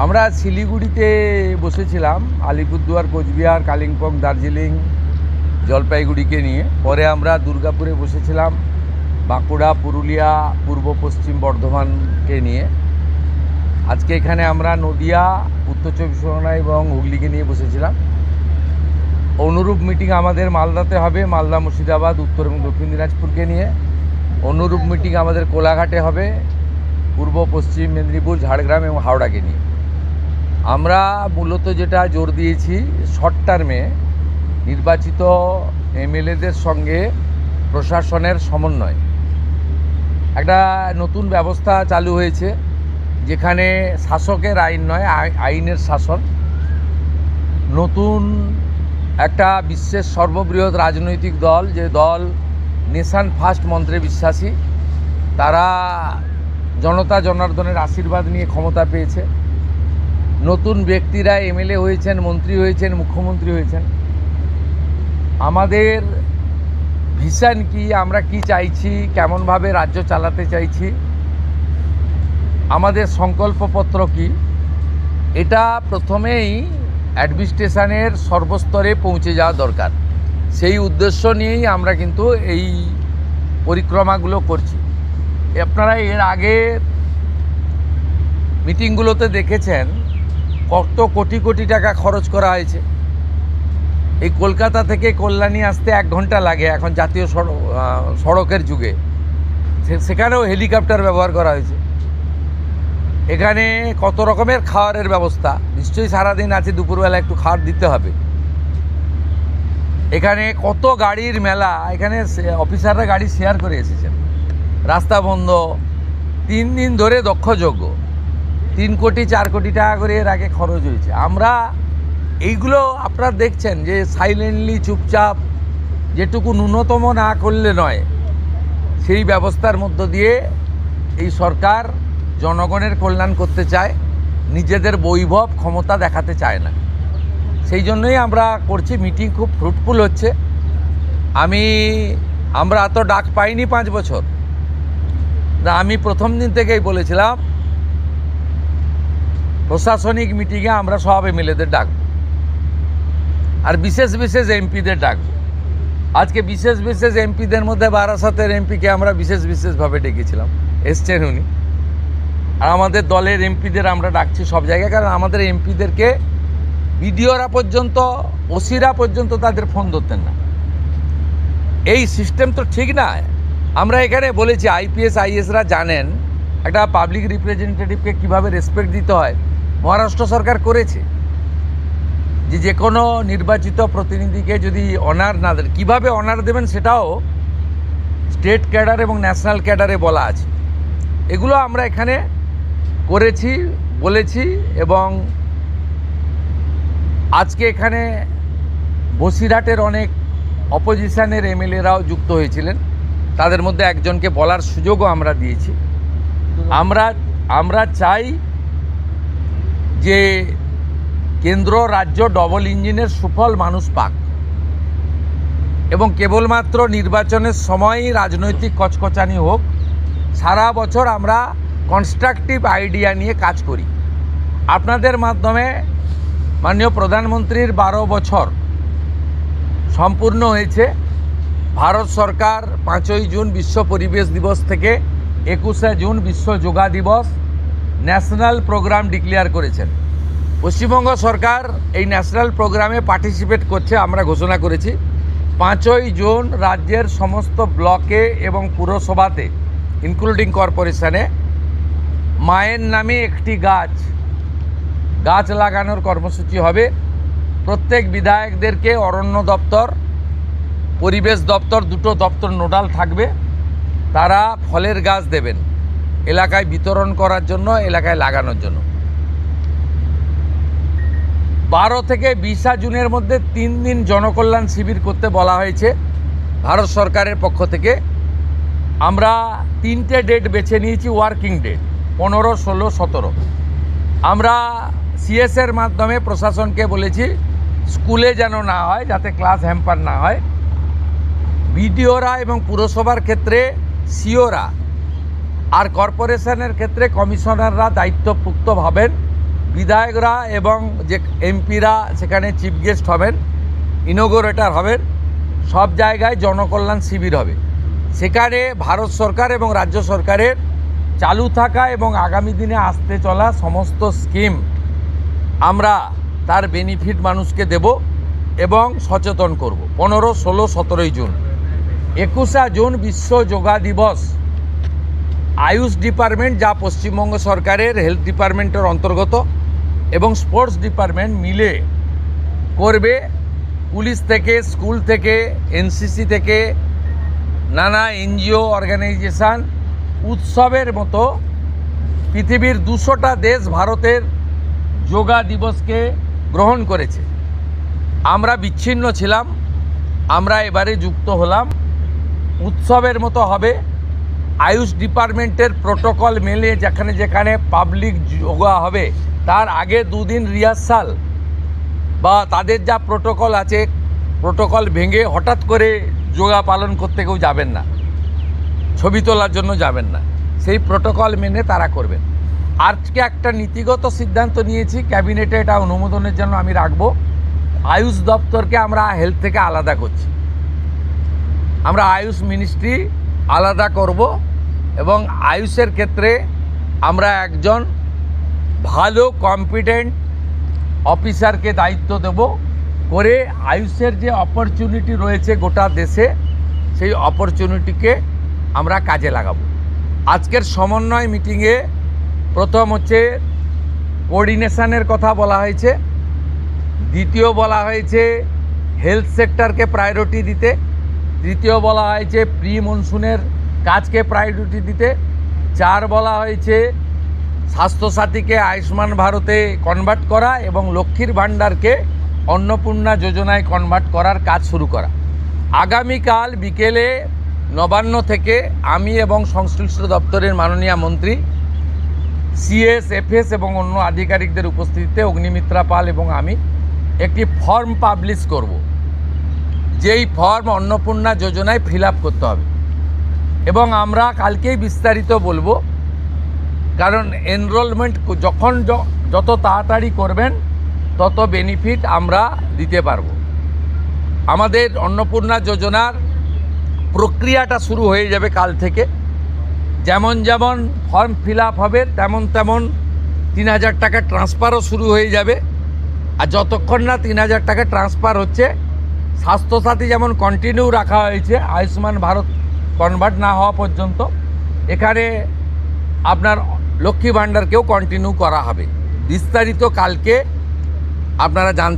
আমরা শিলিগুড়িতে বসেছিলাম আলিপুরদুয়ার, কোচবিহার, কালিম্পং, দার্জিলিং, জলপাইগুড়িকে নিয়ে। পরে আমরা দুর্গাপুরে বসেছিলাম বাঁকুড়া, পুরুলিয়া, পূর্ব পশ্চিম বর্ধমানকে নিয়ে। আজকে এখানে আমরা নদিয়া, উত্তর চব্বিশ পরগনা এবং হুগলিকে নিয়ে বসেছিলাম। অনুরূপ মিটিং আমাদের মালদাতে হবে, মালদা, মুর্শিদাবাদ, উত্তর এবং দক্ষিণ দিনাজপুরকে নিয়ে। অনুরূপ মিটিং আমাদের কোলাঘাটে হবে, পূর্ব পশ্চিম মেদিনীপুর, ঝাড়গ্রাম এবং হাওড়াকে নিয়ে। আমরা মূলত যেটা জোর দিয়েছি, শর্ট টার্মে নির্বাচিত এমএলএদের সঙ্গে প্রশাসনের সমন্বয়। একটা নতুন ব্যবস্থা চালু হয়েছে, যেখানে শাসকের আইন নয়, আইনের শাসন। নতুন একটা বিশ্বের সর্ববৃহৎ রাজনৈতিক দল, যে দল নেশন ফার্স্ট মন্ত্রে বিশ্বাসী, তারা জনতা জনার্দনের আশীর্বাদ নিয়ে ক্ষমতা পেয়েছে। নতুন ব্যক্তিরা এমএলএ হয়েছেন, মন্ত্রী হয়েছেন, মুখ্যমন্ত্রী হয়েছেন। আমাদের ভিশন কি, আমরা কি চাইছি, কেমনভাবে রাজ্য চালাতে চাইছি, আমাদের সংকল্পপত্র কি, এটা প্রথমেই অ্যাডমিনিস্ট্রেশনের সর্বস্তরে পৌঁছে যাওয়া দরকার। সেই উদ্দেশ্য নিয়েই আমরা কিন্তু এই পরিক্রমাগুলো করছি। আপনারা এর আগে মিটিংগুলোতে দেখেছেন কত কোটি কোটি টাকা খরচ করা হয়েছে। এই কলকাতা থেকে কল্যাণী আসতে 1 ঘন্টা লাগে এখন জাতীয় সড়কের যুগে। সেখানেও হেলিকপ্টার ব্যবহার করা হয়েছে। এখানে কত রকমের খাওয়ারের ব্যবস্থা, নিশ্চয়ই সারাদিন আছে, দুপুরবেলা একটু খাবার দিতে হবে। এখানে কত গাড়ির মেলা, এখানে অফিসাররা গাড়ি শেয়ার করে এসেছেন। রাস্তা বন্ধ, 3 দিন ধরে দক্ষযজ্ঞ, 3 কোটি 4 কোটি টাকা করে এর আগে খরচ হয়েছে। আমরা এইগুলো আপনারা দেখছেন যে সাইলেন্টলি, চুপচাপ, যেটুকু ন্যূনতম না করলে নয়, সেই ব্যবস্থার মধ্য দিয়ে এই সরকার জনগণের কল্যাণ করতে চায়, নিজেদের বৈভব ক্ষমতা দেখাতে চায় না। সেই জন্যই আমরা করছি। মিটিং খুব ফ্রুটফুল হচ্ছে। আমরা এত ডাক পাইনি 5 বছর। আমি প্রথম দিন থেকেই বলেছিলাম প্রশাসনিক মিটিংয়ে আমরা সব এমএলএদের ডাকবো, আর বিশেষ বিশেষ এমপিদের ডাকবো। আজকে বিশেষ বিশেষ এমপিদের মধ্যে বারাসাতের এমপিকে আমরা বিশেষভাবে ডেকেছিলাম, এসছেন উনি। আর আমাদের দলের এমপিদের আমরা ডাকছি সব জায়গায়, কারণ আমাদের এমপিদেরকে বিডিওরা পর্যন্ত, ওসিরা পর্যন্ত তাদের ফোন ধরতেন না। এই সিস্টেম তো ঠিক না। আমরা এখানে বলেছি আইপিএস আইএসরা জানেন একটা পাবলিক রিপ্রেজেন্টেটিভকে কীভাবে রেসপেক্ট দিতে হয়। মহারাষ্ট্র সরকার করেছে যে কোনো নির্বাচিত প্রতিনিধিকে যদি অনার না দেন, কীভাবে অনার দেবেন সেটাও স্টেট ক্যাডার এবং ন্যাশনাল ক্যাডারে বলা আছে। এগুলো আমরা এখানে করেছি, বলেছি। এবং আজকে এখানে বসিরহাটের অনেক অপোজিশনের এমএলএরাও যুক্ত হয়েছিলেন, তাদের মধ্যে একজনকে বলার সুযোগও আমরা দিয়েছি। আমরা চাই যে কেন্দ্র রাজ্য ডবল ইঞ্জিনের সুফল মানুষ পাক, এবং কেবলমাত্র নির্বাচনের সময়ই রাজনৈতিক কচকচানি হোক। সারা বছর আমরা কনস্ট্রাকটিভ আইডিয়া নিয়ে কাজ করি। আপনাদের মাধ্যমে মাননীয় প্রধানমন্ত্রীর 12 বছর সম্পূর্ণ হয়েছে। ভারত সরকার 5ই জুন বিশ্ব পরিবেশ দিবস থেকে 21শে জুন বিশ্ব যোগা দিবস ন্যাশনাল প্রোগ্রাম ডিক্লেয়ার করেছেন। পশ্চিমবঙ্গ সরকার এই ন্যাশনাল প্রোগ্রামে পার্টিসিপেট করছে, আমরা ঘোষণা করেছি। 5ই জুন রাজ্যের সমস্ত ব্লকে এবং পুরসভাতে, ইনক্লুডিং কর্পোরেশনে, মায়ের নামে একটি গাছ লাগানোর কর্মসূচি হবে। প্রত্যেক বিধায়কদেরকে অরণ্য দপ্তর, পরিবেশ দপ্তর, দুটো দপ্তর নোডাল থাকবে। তারা ফলের গাছ দেবেন এলাকায় বিতরণ করার জন্য, এলাকায় লাগানোর জন্য। 12 থেকে 20 জুনের মধ্যে 3 দিন জনকল্যাণ শিবির করতে বলা হয়েছে ভারত সরকারের পক্ষ থেকে। আমরা 3টে ডেট বেছে নিয়েছি, ওয়ার্কিং ডেট 15, 16, 17। আমরা সিএসের মাধ্যমে প্রশাসনকে বলেছি স্কুলে যেন না হয়, যাতে ক্লাস হ্যাম্পার না হয়। বিডিওরা এবং পুরসভার ক্ষেত্রে সিওরা, আর কর্পোরেশনের ক্ষেত্রে কমিশনাররা দায়িত্বপ্রাপ্ত হবেন বিধায়করা এবং যে এমপিরা সেখানে চিফ গেস্ট হবেন, ইনোগোরেটর হবেন, সব জায়গায় জনকল্যাণ শিবির হবে। সেখানে ভারত সরকার এবং রাজ্য সরকারের চালু থাকা এবং আগামী দিনে আসতে চলা সমস্ত স্কিম আমরা তার বেনিফিট মানুষকে দেব এবং সচেতন করব। 15, 16, 17 জুন, 21শে জুন বিশ্ব যোগা দিবস। আয়ুষ ডিপার্টমেন্ট, যা পশ্চিমবঙ্গ সরকারের হেলথ ডিপার্টমেন্টের অন্তর্গত, এবং স্পোর্টস ডিপার্টমেন্ট মিলে করবে। পুলিশ থেকে, স্কুল থেকে, এনসিসি থেকে, নানা এনজিও অর্গানাইজেশান উৎসবের মতো পৃথিবীর 200টা দেশ ভারতের যোগা দিবসকে গ্রহণ করেছে। আমরা বিচ্ছিন্ন ছিলাম, আমরা এবারে যুক্ত হলাম। উৎসবের মতো হবে। আয়ুষ ডিপার্টমেন্টের প্রোটোকল মেলে যেখানে যেখানে পাবলিক যোগা হবে তার আগে 2 দিন রিহার্সাল বা তাদের যা প্রোটোকল আছে, প্রোটোকল ভেঙে হঠাৎ করে যোগা পালন করতে কেউ যাবেন না, ছবি তোলার জন্য যাবেন না, সেই প্রোটোকল মেনে তারা করবেন। আজকে একটা নীতিগত সিদ্ধান্ত নিয়েছি, ক্যাবিনেটে এটা অনুমোদনের জন্য আমি রাখবো। আয়ুষ দপ্তরকে আমরা হেলথ থেকে আলাদা করছি, আমরা আয়ুষ মিনিস্ট্রি আলাদা করব এবং আয়ুষের ক্ষেত্রে আমরা একজন ভালো কম্পিটেন্ট অফিসারকে দায়িত্ব দেব করে আয়ুষের যে অপরচুনিটি রয়েছে গোটা দেশে, সেই অপরচুনিটিকে আমরা কাজে লাগাবো। আজকের সমন্বয় মিটিংয়ে প্রথম হচ্ছে কোঅর্ডিনেশনের কথা বলা হয়েছে, দ্বিতীয় বলা হয়েছে হেলথ সেক্টরকে প্রায়োরিটি দিতে, তৃতীয় বলা হয়েছে প্রি মনসুনের কাজকে প্রায়োরিটি দিতে, 4 বলা হয়েছে স্বাস্থ্যসাথীকে আয়ুষ্মান ভারতে কনভার্ট করা এবং লক্ষ্মীর ভাণ্ডারকে অন্নপূর্ণা যোজনায় কনভার্ট করার কাজ শুরু করা। আগামীকাল বিকেলে নবান্ন থেকে আমি এবং সংশ্লিষ্ট দপ্তরের মাননীয় মন্ত্রী, সিএস, এফএস এবং অন্য আধিকারিকদের উপস্থিতিতে অগ্নিমিত্রা পাল এবং আমি একটি ফর্ম পাবলিশ করব, যেই ফর্ম অন্নপূর্ণা যোজনায় ফিল আপ করতে হবে এবং আমরা কালকেই বিস্তারিত বলবো। কারণ এনরোলমেন্ট যখন যত তাড়াতাড়ি করবেন তত বেনিফিট আমরা দিতে পারবো। আমাদের অন্নপূর্ণা যোজনার প্রক্রিয়াটা শুরু হয়ে যাবে কাল থেকে। যেমন যেমন ফর্ম ফিল আপ হবে তেমন তেমন 3000 টাকা ট্রান্সফারও শুরু হয়ে যাবে। আর যতক্ষণ না 3000 টাকা ট্রান্সফার হচ্ছে, স্বাস্থ্যসাথী যেমন কন্টিনিউ রাখা হয়েছে আয়ুষ্মান ভারত কনভার্ট না হওয়া পর্যন্ত, এখানে আপনার লক্ষ্মী ভাণ্ডারকেও কন্টিনিউ করা হবে। বিস্তারিত কালকে আপনারা জানতে